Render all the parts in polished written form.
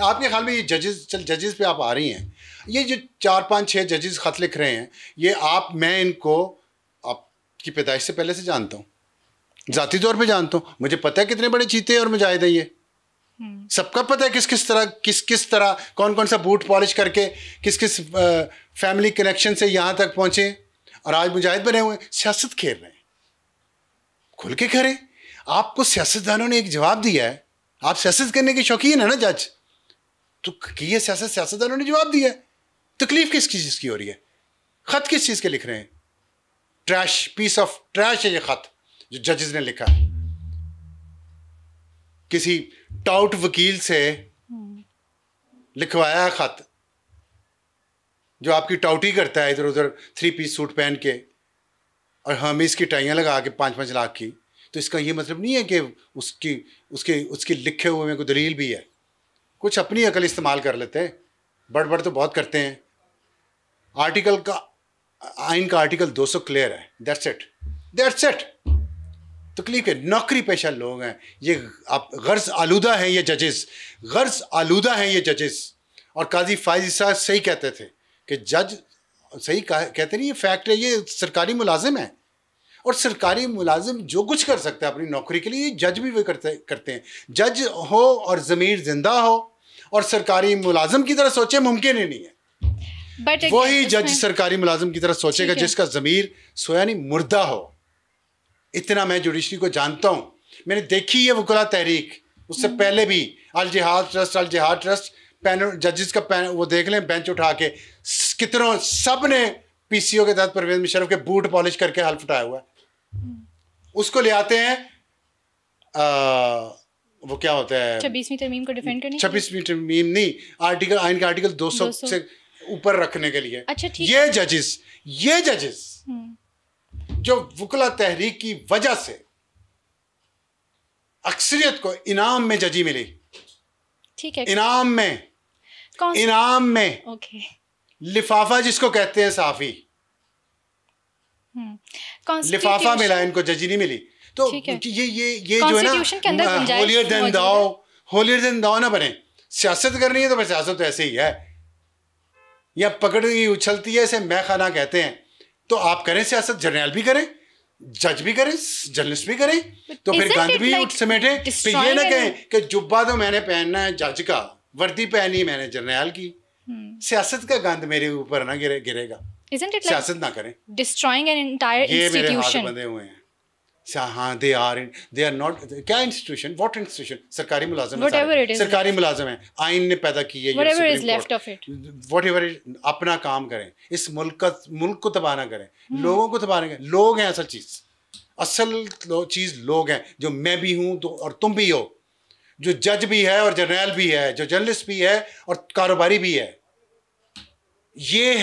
आपके ख्याल में ये जजेस पे आप आ रही हैं, ये जो 4-5-6 जजेस खत लिख रहे हैं, ये मैं इनको आपकी पैदाइश से पहले से जानता हूँ, ज़ाती तौर पे जानता हूँ, मुझे पता है कितने बड़े चीते और मुजाहिद हैं ये, सबका पता है किस तरह कौन कौन सा बूट पॉलिश करके किस फैमिली कनेक्शन से यहाँ तक पहुँचे और आज मुजाहिद बने हुए, सियासत खेल रहे हैं। खुल के करें। आपको सियासतदानों ने एक जवाब दिया है, आप सियासत करने के शौकीन है ना जज, तो ये सियासतदानों ने जवाब दिया है। तकलीफ किस चीज़ की हो रही है? खत किस चीज़ के लिख रहे हैं? ट्रैश, पीस ऑफ ट्रैश है ये खत जो जजेस ने लिखा है। किसी टाउट वकील से लिखवाया खत जो आपकी टाउटी करता है इधर उधर 3 पीस सूट पहन के और हमीज की टाइयाँ लगा के 5-5 लाख की, तो इसका ये मतलब नहीं है कि उसके लिखे हुए में कोई दलील भी है। कुछ अपनी अकल इस्तेमाल कर लेते हैं, बड़ तो बहुत करते हैं। आइन का आर्टिकल 200 क्लियर है, दैट्स इट। तकलीफ है, नौकरी पेशा लोग हैं ये, आप गर्ज आलूदा हैं ये जजेस, गर्ज आलूदा हैं ये जजेस। और काजी फायज साहब सही कहते थे कि जज सही कहते नहीं, ये फैक्ट है, ये सरकारी मुलाजिम है और सरकारी मुलाजिम जो कुछ कर सकता है अपनी नौकरी के लिए, जज भी वही करते हैं। जज हो और ज़मीर जिंदा हो और सरकारी मुलाजिम की तरह सोचे, मुमकिन ही नहीं है। वही जज सरकारी मुलाजिम की तरह सोचेगा जिसका ज़मीर सोया नहीं, मुर्दा हो। इतना मैं जुडिशरी को जानता हूँ, मैंने देखी ये वकला तहरीक, उससे पहले भी अल जिहाद ट्रस्ट पैनल जजेस का पैनल, वो देख लें बेंच उठा के कितनों सब ने पीसीओ के तहत परवेज मुशर्रफ के बूट पॉलिश करके हल्फ उठाया हुआ है। उसको ले आते हैं वो क्या होता है 26वीं तरमीम को डिफेंड करने, 26वीं तरमीम नहीं, आइन का आर्टिकल 200 से ऊपर रखने के लिए। अच्छा, ठीक ये जजेस जो वकला तहरीक की वजह से अक्सरियत को इनाम में जजी मिली, ठीक है, इनाम में ओके, लिफाफा जिसको कहते हैं साफी, लिफाफा मिला इनको, जजी नहीं मिली। तो ये जो है ना, होलियर देन दाओ ना बने। सियासत करनी है तो फिर सियासत तो ऐसे ही है, या पकड़ की उछलती है, इसे मैं खाना कहते हैं। तो आप करें सियासत, जर्नल भी करें, जज भी करें, जर्नलिस्ट भी करें, तो फिर गंद भी उठ समेटे। फिर ये ना कहें कि जुब्बा तो मैंने पहनना है जज का, वर्दी पहनी मैंने जर्नल की, सियासत का गंद मेरे ऊपर ना गिरेगा। सियासत ना करें, डिस्ट्रॉइंग एन एंटायर इंस्टीट्यूशन। ये मेरे हाथ बंधे हुए हैं। हाँ, दे आर नॉट, क्या इंस्टीट्यूशन, व्हाट इंस्टीट्यूशन, सरकारी मुलाजिम है, सरकारी मुलाजिम है, आइन ने पैदा की है, व्हाटएवर अपना काम करें, इस मुल्क को तबाह ना करें, लोगों को तबाह ना करें। लोग हैं असल चीज लोग हैं, जो मैं भी हूं तो और तुम भी हो, जो जज भी है और जर्नल भी है, जो जर्नलिस्ट भी है और कारोबारी भी है। ये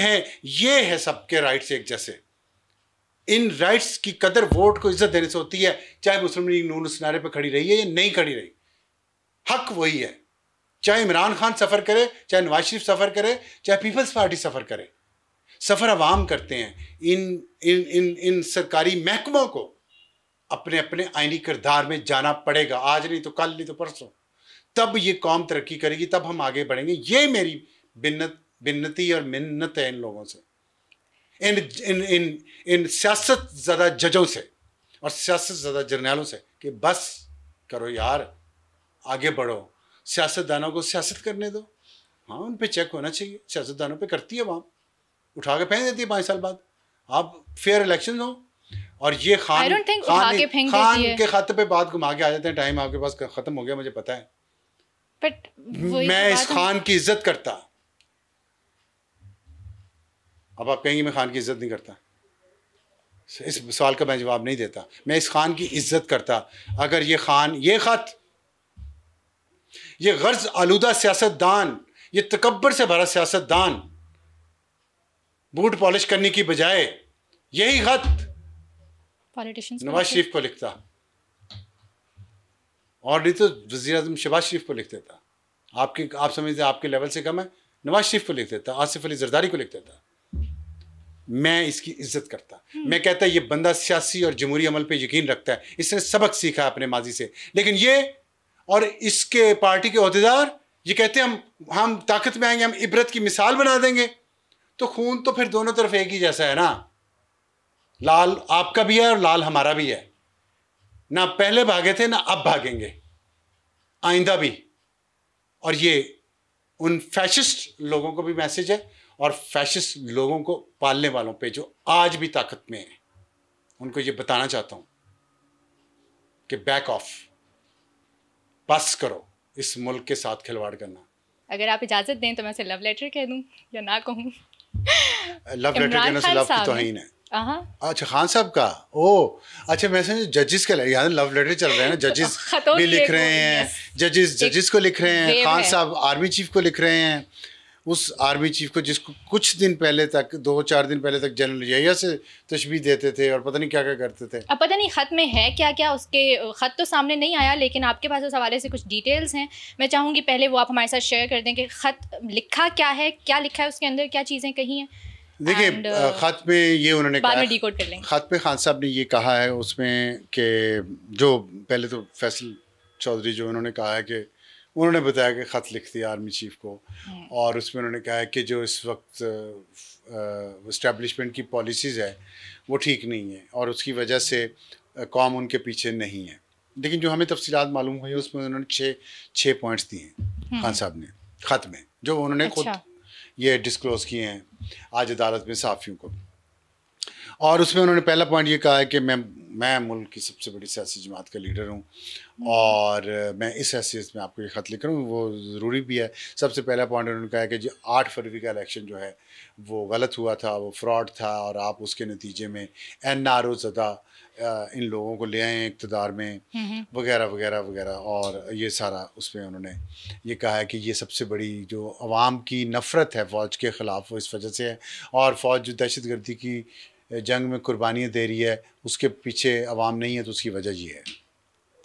है सबके राइट्स एक जैसे। इन राइट्स की कदर वोट को इज्जत देने से होती है, चाहे मुस्लिम लीग नून उस नारे पर खड़ी रही है या नहीं खड़ी रही, हक वही है। चाहे इमरान खान सफ़र करे, चाहे नवाज शरीफ सफ़र करे, चाहे पीपल्स पार्टी सफ़र करे, सफ़र अवाम करते हैं। इन सरकारी महकमों को अपने अपने आईनी किरदार में जाना पड़ेगा, आज नहीं तो कल, नहीं तो परसों। तब ये कौम तरक्की करेगी, तब हम आगे बढ़ेंगे। ये मेरी बिन्नती और मिन्नत है इन लोगों से, इन सियासत ज़्यादा जजों से और सियासत ज़्यादा जर्नलों से, कि बस करो यार, आगे बढ़ो, सियासतदानों को सियासत करने दो। हाँ, उन पे चेक होना चाहिए, सियासतदानों पे करती है आवाम, उठा के फेंक देती है 5 साल बाद। आप फेयर इलेक्शन हो, और ये खान के खत पे बात घुमा के आ जाते हैं। टाइम आपके पास ख़त्म हो गया, मुझे पता है, बट मैं इस खान की इज्जत करता। अब आप कहेंगे मैं खान की इज्जत नहीं करता, इस सवाल का मैं जवाब नहीं देता। मैं इस खान की इज्जत करता। अगर ये खान, ये खत, ये गर्ज आलूदा सियासतदान, ये तकब्बर से भरा सियासतदान बूट पॉलिश करने की बजाय यही खत नवाज शरीफ को लिखता, और नहीं तो वज़ीर आज़म शहबाज शरीफ को लिख देता। आप समझते आपके लेवल से कम है, नवाज शरीफ को लिख देता, आसिफ अली जरदारी को लिख देता। मैं इसकी इज्जत करता। मैं कहता ये बंदा सियासी और जमहूरी अमल पे यकीन रखता है, इसने सबक सीखा अपने माजी से। लेकिन ये और इसके पार्टी के ओहदेदार ये कहते हैं हम ताकत में आएंगे, हम इबरत की मिसाल बना देंगे, तो खून तो फिर दोनों तरफ एक ही जैसा है ना। लाल आपका भी है और लाल हमारा भी है ना। पहले भागे थे ना अब भागेंगे, आइंदा भी। और ये उन फैशिस्ट लोगों को भी मैसेज है, और फैशिस्ट लोगों को पालने वालों पे जो आज भी ताकत में है, उनको ये बताना चाहता हूं कि बैक ऑफ, बस करो इस मुल्क के साथ खिलवाड़ करना। अगर आप इजाजत दें तो मैं उसे लव लेटर कह दूं या ना कहूं? लव लेटर कहने से लव की तौहीन है। अच्छा, खान साहब का, ओ अच्छा, मैं समझ जजेस का यार लव लेटर चल रहे हैं ना, जजेस भी लिख रहे हैं, जजेस को लिख रहे हैं, खान साहब आर्मी चीफ को लिख रहे हैं, उस आर्मी चीफ को जिसको कुछ दिन पहले तक, 2-4 दिन पहले तक जनरल यहिया से तशबीह देते थे और पता नहीं क्या क्या करते थे। अब पता नहीं ख़त में है क्या क्या, उसके ख़त तो सामने नहीं आया, लेकिन आपके पास उस हवाले से कुछ डिटेल्स हैं। मैं चाहूँगी पहले वो आप हमारे साथ शेयर कर दें कि ख़त लिखा क्या है, क्या लिखा है उसके अंदर, क्या चीज़ें कही हैं। देखिए ख़त में ये उन्होंने बाद में डिकोड कर लेंगे। ख़त में खान साहब ने ये कहा है उसमें कि जो पहले तो फैसल चौधरी जो उन्होंने कहा है कि उन्होंने बताया कि ख़त लिख दिया आर्मी चीफ को, और उसमें उन्होंने कहा है कि जो इस वक्त इस्टेब्लिशमेंट की पॉलिसीज़ है वो ठीक नहीं है और उसकी वजह से कौम उनके पीछे नहीं है। लेकिन जो हमें तफसीलात मालूम हुई उसमें उन्होंने 6 पॉइंट्स दिए हैं खान साहब ने ख़त में, जो उन्होंने खुद ये डिस्क्लोज़ किए हैं आज अदालत में सहाफ़ियों को। और उसमें उन्होंने पहला पॉइंट ये कहा है कि मैं मुल्क की सबसे बड़ी सियासी जमात का लीडर हूँ और मैं इस हैसियत में आपको ये ख़त लिख रहा हूँ, वो ज़रूरी भी है। सबसे पहला पॉइंट उन्होंने कहा है कि जो 8 फरवरी का इलेक्शन जो है वो गलत हुआ था, वो फ्रॉड था, और आप उसके नतीजे में NRO ज़दा इन लोगों को ले आए इक़्तिदार में वगैरह वगैरह वगैरह। और ये सारा उसमें उन्होंने ये कहा है कि ये सबसे बड़ी जो अवाम की नफ़रत है फ़ौज के ख़िलाफ़ वो इस वजह से है, और फ़ौज जो दहशतगर्दी की जंग में कुर्बानियाँ दे रही है उसके पीछे अवाम नहीं है, तो उसकी वजह ये है।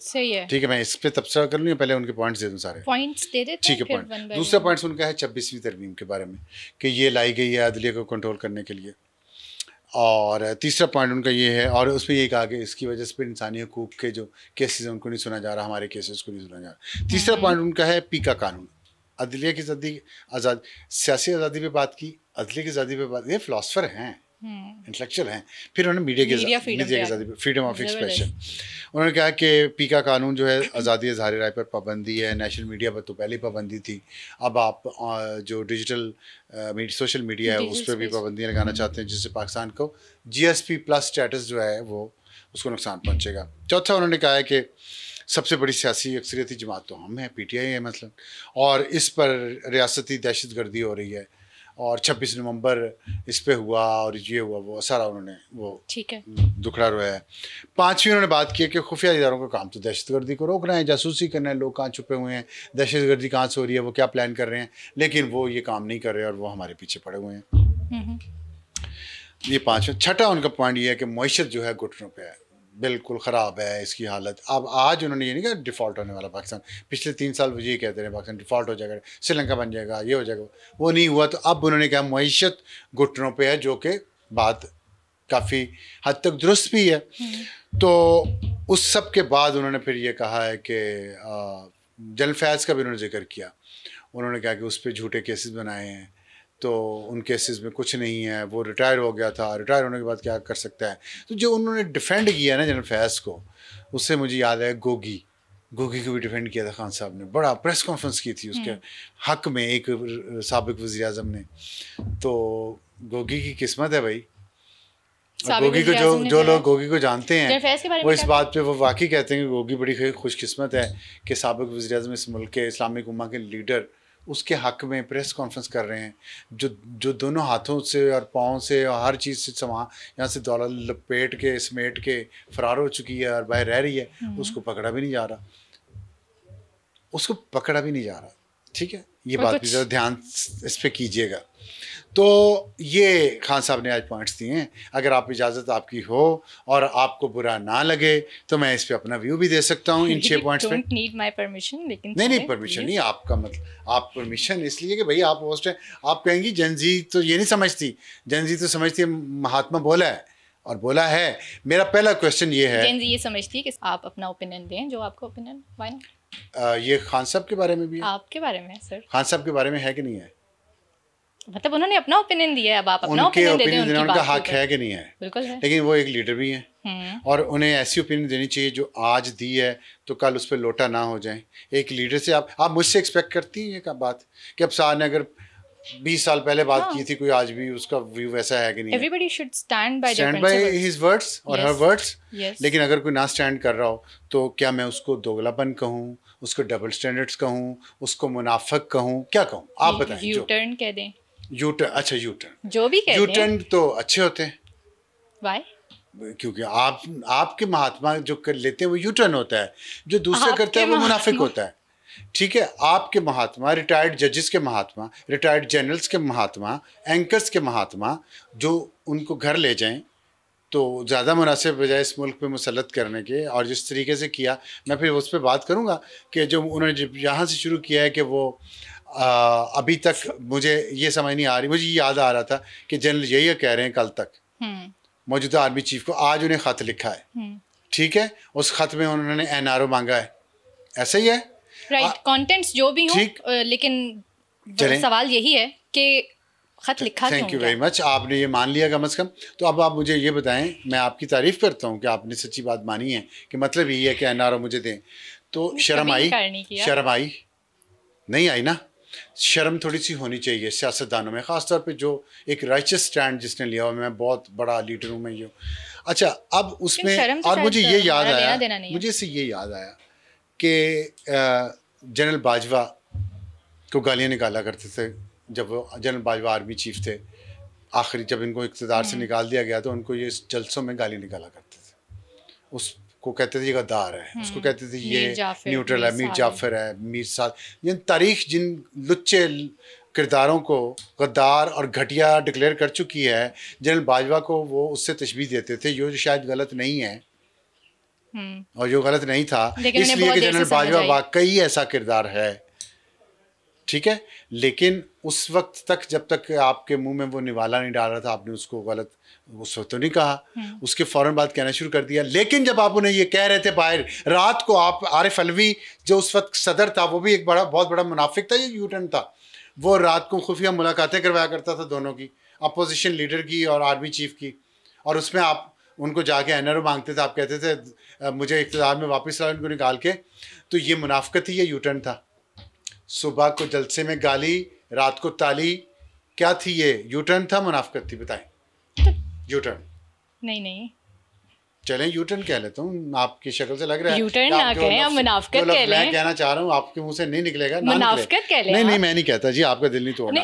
सही है, ठीक है, मैं इस पर तबसरा कर लूँ, पहले उनके पॉइंट्स दे दूँ, सारे पॉइंट्स दे देते हैं। ठीक है, पॉइंट दूसरा पॉइंट्स उनका है 26वीं तरमीम के बारे में कि ये लाई गई है अदलिया को कंट्रोल करने के लिए। और तीसरा पॉइंट उनका ये है, और उसमें ये कहा कि इसकी वजह से इंसानी हकूक़ के जो केसेस हैं उनको नहीं सुना जा रहा, हमारे केसेस को नहीं सुना जा रहा। तीसरा पॉइंट उनका है पीका कानून, अदलिया की आज़ादी, सियासी आज़ादी पे बात की, अदलिया की आज़ादी पे बात। ये फ़िलासफ़र हैं, इंटेलेक्चुअल हैं। फिर उन्होंने मीडिया की आज़ादी, फ्रीडम ऑफ एक्सप्रेशन, उन्होंने कहा कि पीका कानून जो है आज़ादी इज़हार राय पर पाबंदी है, नेशनल मीडिया पर तो पहले ही पाबंदी थी, अब आप जो डिजिटल सोशल मीडिया है उस पर भी पाबंदियाँ लगाना चाहते हैं, जिससे पाकिस्तान को GSP+ स्टेटस जो है वो उसको नुकसान पहुँचेगा। चौथा उन्होंने कहा है कि सबसे बड़ी सियासी अक्सरियती जमात तो हम हैं, PTI है मसलन, और इस पर रियासती दहशतगर्दी हो रही है, और 26 नवंबर इस पे हुआ और ये हुआ वो सारा उन्होंने वो ठीक है दुखड़ा रोया है। पांचवी उन्होंने बात की है कि खुफिया इदारों का काम तो दहशतगर्दी को रोक रहे हैं, जासूसी करना है, लोग कहाँ छुपे हुए हैं, दहशतगर्दी कहाँ से हो रही है, वो क्या प्लान कर रहे हैं, लेकिन वो ये काम नहीं कर रहे और वो हमारे पीछे पड़े हुए हैं। ये पाँचवा। छठा उनका पॉइंट ये है कि मईशत जो है घुटनों पर है, बिल्कुल ख़राब है इसकी हालत। अब आज उन्होंने ये नहीं कहा डिफ़ॉल्ट होने वाला पाकिस्तान, पिछले 3 साल वो ये कहते रहे पाकिस्तान डिफ़ॉल्ट हो जाएगा, श्रीलंका बन जाएगा, ये हो जाएगा, वो नहीं हुआ। तो अब उन्होंने कहा मईशत घुटनों पे है, जो कि बात काफ़ी हद तक दुरुस्त भी है। तो उस सब के बाद उन्होंने फिर ये कहा है कि जनरल फैज़ का भी उन्होंने जिक्र किया। उन्होंने कहा कि उस पर झूठे केसेस बनाए हैं, तो उन केसेस में कुछ नहीं है, वो रिटायर हो गया था, रिटायर होने के बाद क्या कर सकता है। तो जो उन्होंने डिफेंड किया ना जनरल फैज़ को, उससे मुझे याद है गोगी को भी डिफेंड किया था खान साहब ने, बड़ा प्रेस कॉन्फ्रेंस की थी उसके हक में एक साबिक वज़ीर आज़म ने। तो गोगी की किस्मत है भाई, गोगी को जो लोग गोगी को जानते हैं वो इस बात पे वो वाकई कहते हैं कि गोगी बड़ी खुशकिस्मत है कि साबिक वज़ीर आज़म इस मुल्क के इस्लामिक उम्मा के लीडर उसके हक में प्रेस कॉन्फ्रेंस कर रहे हैं, जो दोनों हाथों से और पाँव से और हर चीज़ से यहाँ से दौलत लपेट के समेट के फरार हो चुकी है और बाहर रह रही है, उसको पकड़ा भी नहीं जा रहा, ठीक है। ये बात भी ज़रा ध्यान इस पर कीजिएगा। तो ये खान साहब ने आज पॉइंट्स दिए हैं। अगर आप इजाज़त आपकी हो और आपको बुरा ना लगे तो मैं इस पे अपना व्यू भी दे सकता हूँ इन 6 पॉइंट्स पे। लेकिन नहीं परमिशन नहीं, आपका मतलब आप परमिशन इसलिए कि भाई आप होस्ट हैं। आप कहेंगी जनजी तो ये नहीं समझती, जनजी तो समझती है महात्मा बोला है और बोला है। मेरा पहला क्वेश्चन ये है, जनजी ये समझती है कि आप अपना ओपिनियन दें, जो आपका ओपिनियन ये खान साहब के बारे में भी है, आपके बारे में सर? खान साहब के बारे में है कि नहीं है? मतलब उन्होंने अपना ओपिनियन दिया है, अब आप अपना उनके ओपिनियन दे दें, ओपिनियन देना उनकी उनका बात हक है कि नहीं है? बिल्कुल है। लेकिन वो एक लीडर भी हैं और उन्हें ऐसी ओपिनियन देनी चाहिए जो आज दी है तो कल उस पर लोटा ना हो जाए। एक लीडर से आप मुझसे एक्सपेक्ट करती हैं ये बात कि अब सार ने अगर 20 साल पहले बात की थी, कोई आज भी उसका व्यू वैसा है कि नहीं? Everybody should stand by his words और हर वर्ड्स। Yes. लेकिन अगर कोई ना स्टैंड कर रहा हो तो क्या मैं उसको दोगलापन कहूँ, उसको डबल स्टैंडर्ड्स कहूँ, उसको मुनाफिक कहूँ, क्या कहूँ? आप बताएं। यू टर्न कह दें, यू टर्न, अच्छा यू टर्न, जो भी कह दें। यू टर्न तो अच्छे होते हैं। Why? क्योंकि आपके महात्मा जो कर लेते हैं वो यू टर्न होता है, जो दूसरे करते हैं वो मुनाफिक होता है। ठीक है, आपके महात्मा, रिटायर्ड जजेस के महात्मा, रिटायर्ड जनरल्स के महात्मा, एंकर्स के महात्मा, जो उनको घर ले जाएं तो ज़्यादा मुनासिब बजाय इस मुल्क पे मुसलत करने के। और जिस तरीके से किया, मैं फिर उस पर बात करूँगा कि जो उन्होंने यहाँ से शुरू किया है कि वो अभी तक मुझे ये समझ नहीं आ रही, मुझे याद आ रहा था कि जनरल यही कह रहे हैं कल तक मौजूदा आर्मी चीफ को, आज उन्हें ख़त लिखा है, ठीक है, उस ख़त में उन्होंने NRO मांगा है, ऐसा ही है, राइट? कंटेंट्स जो भी हो, लेकिन सवाल यही है कि खत लिखा क्यों? थैंक यू वेरी मच, आपने ये मान लिया कम से कम। तो अब आप मुझे ये बताएं, मैं आपकी तारीफ करता हूँ कि आपने सच्ची बात मानी है कि मतलब यही है कि NRO मुझे दें, तो शर्म आई? शर्म आई? नहीं आई ना? शर्म थोड़ी सी होनी चाहिए सियासतदानों में, ख़ासतौर पे जो एक राइचस स्टैंड जिसने लिया हुआ, मैं बहुत बड़ा लीडर हूँ मैं ये। अच्छा, अब उसमें और मुझे ये याद आया, मुझे इससे ये याद आया कि जनरल बाजवा को गालियाँ निकाला करते थे जब वो जनरल बाजवा आर्मी चीफ थे। आखिरी जब इनको इक़्तिदार से निकाल दिया गया तो उनको ये जलसों में गाली निकाला करते थे। उसको कहते थे ये गद्दार है, उसको कहते थे ये न्यूट्रल है, मीर जाफ़र है, मीर साद। जिन तारीख जिन लुच्चे किरदारों को गद्दार और घटिया डिक्लेयर कर चुकी है, जनरल बाजवा को वो उससे तशबीह देते थे, जो शायद गलत नहीं है और जो गलत नहीं था, इसलिए कि जनरल बाजवा वाकई ऐसा किरदार है, ठीक है। लेकिन उस वक्त तक, जब तक आपके मुंह में वो निवाला नहीं डाल रहा था, आपने उसको गलत उस वक्त तो नहीं कहा, उसके फ़ौरन बाद कहना शुरू कर दिया। लेकिन जब आप उन्हें ये कह रहे थे बाहर रात को, आप आरिफ अलवी जो उस वक्त सदर था, वो भी एक बहुत बड़ा मुनाफिक था, ये यूटर्न था, वो रात को खुफिया मुलाकातें करवाया करता था दोनों की, अपोजिशन लीडर की और आर्मी चीफ की, और उसमें आप उनको जाके NRO मांगते थे, आप कहते थे मुझे इक़्तिदार में वापस लाओ इनको निकाल के। तो ये मुनाफिकत ही, ये यूटर्न था। सुबह को जलसे में गाली, रात को ताली, क्या थी ये? यूटर्न था, मुनाफिकत थी? बताएं। यूटर्न नहीं चलें, यूटर्न कह लेता हूँ, आपकी शक्ल से लग रहा है यूटर्न ना कहें, आप मुनाफिकत कह लें। मैं कहना चाह रहा हूँ, आपके मुंह से नहीं निकलेगा, मुनाफिकत कह लें। नहीं मैं नहीं कहता जी, आपका दिल नहीं तोड़ना।